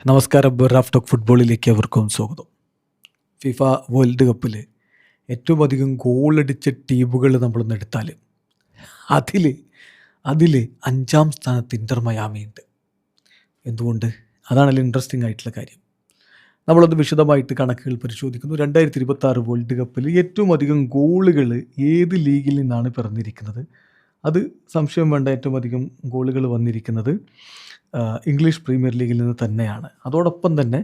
നമസ്കാരം. Raf talk ഫുട്ബോളിലേക്ക് അവർക്കും സ്വാഗതം. ഫിഫ വേൾഡ് കപ്പിൽ ഏറ്റവും അധികം ഗോളടിച്ച ടീമുകൾ നമ്മളൊന്ന് എടുത്താൽ അതിൽ അതിൽ 5-ാം സ്ഥാനത്ത് ഇൻ്റർ മയാമി ഉണ്ട്. എന്തുകൊണ്ട്? അതാണല്ലോ ഇൻട്രസ്റ്റിംഗ് ആയിട്ടുള്ള കാര്യം. നമ്മളൊന്ന് വിശദമായിട്ട് കണക്കുകൾ പരിശോധിക്കുന്നു. 2026 വേൾഡ് കപ്പിൽ ഏറ്റവും അധികം ഗോളുകൾ ഏത് ലീഗിൽ നിന്നാണ് പിറന്നിരിക്കുന്നത്? അത് സംശയം വേണ്ട, ഏറ്റവും അധികം ഗോളുകൾ വന്നിരിക്കുന്നത് ഇംഗ്ലീഷ് പ്രീമിയർ ലീഗിൽ നിന്ന് തന്നെയാണ്. അതോടൊപ്പം തന്നെ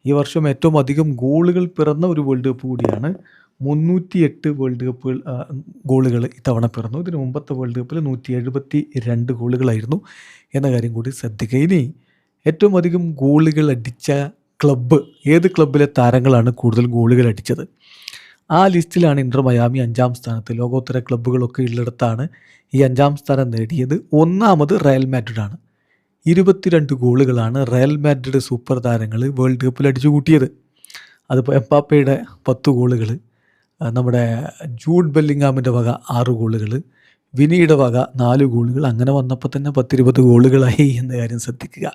ഈ വർഷം ഏറ്റവും അധികം ഗോളുകൾ പിറന്ന ഒരു വേൾഡ് കപ്പ് കൂടിയാണ്. 308 വേൾഡ് കപ്പുകൾ ഗോളുകൾ ഇത്തവണ പിറന്നു. ഇതിന് മുമ്പത്തെ വേൾഡ് കപ്പിൽ 172 ഗോളുകളായിരുന്നു എന്ന കാര്യം കൂടി ശ്രദ്ധിക്കുക. ഇനി ഏറ്റവും അധികം ഗോളുകൾ അടിച്ച ക്ലബ്ബ്, ഏത് ക്ലബ്ബിലെ താരങ്ങളാണ് കൂടുതൽ ഗോളുകൾ അടിച്ചത്? ആ ലിസ്റ്റിലാണ് ഇൻ്റർ മയാമി 5-ാം സ്ഥാനത്ത്. ലോകോത്തര ക്ലബ്ബുകളൊക്കെ ഉള്ളിടത്താണ് ഈ 5-ാം സ്ഥാനം നേടിയത്. ഒന്നാമത് റയൽ മാഡ്രിഡാണ്. 22 ഗോളുകളാണ് റയൽ മാഡ്രിഡ് സൂപ്പർ താരങ്ങൾ വേൾഡ് കപ്പിൽ അടിച്ചു കൂട്ടിയത്. അതിപ്പോൾ എംബാപ്പയുടെ 10 ഗോളുകൾ, നമ്മുടെ ജൂഡ് ബെല്ലിങ്ങാമിൻ്റെ വക 6 ഗോളുകൾ, വിനിയുടെ വക 4 ഗോളുകൾ, അങ്ങനെ വന്നപ്പോൾ തന്നെ 10-20 ഗോളുകളായി എന്ന കാര്യം ശ്രദ്ധിക്കുക.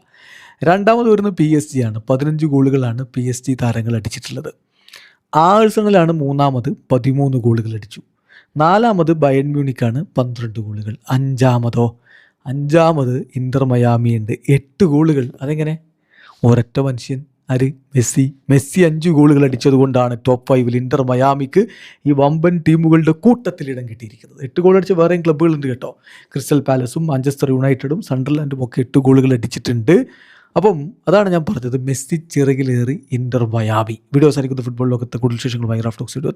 രണ്ടാമത് വരുന്നത് PSG ആണ്. 15 ഗോളുകളാണ് PSG താരങ്ങൾ അടിച്ചിട്ടുള്ളത്. ആഴ്സണലാണ് മൂന്നാമത്, 13 ഗോളുകൾ അടിച്ചു. നാലാമത് ബയൺ മ്യൂണിക്കാണ്, 12 ഗോളുകൾ. അഞ്ചാമത് ഇൻ്റർ മയാമി ഉണ്ട്, 8 ഗോളുകൾ. അതെങ്ങനെ? ഒരൊറ്റ മനുഷ്യൻ, ആര്? മെസ്സി 5 ഗോളുകൾ അടിച്ചത് കൊണ്ടാണ് ടോപ്പ് 5 ഇൻ്റർ മയാമിക്ക് ഈ വമ്പൻ ടീമുകളുടെ കൂട്ടത്തിൽ ഇടം കിട്ടിയിരിക്കുന്നത്. 8 ഗോൾ അടിച്ച വേറെയും ക്ലബ്ബുകളുണ്ട് കേട്ടോ. ക്രിസ്റ്റൽ പാലസും മാഞ്ചസ്റ്റർ യുണൈറ്റഡും സണ്ടർലാൻഡും ഒക്കെ 8 ഗോളുകൾ അടിച്ചിട്ടുണ്ട്. അപ്പം അതാണ് ഞാൻ പറഞ്ഞത്, മെസ്സി ചിറകിലേറി ഇൻ്റർ മയാമി. വീഡിയോ സാധിക്കുന്ന ഫുട്ബോൾ ലോകത്തെ കൂടുതൽ വിശേഷങ്ങളുമായി റാഫ് ടോക്സ് വീഡിയോ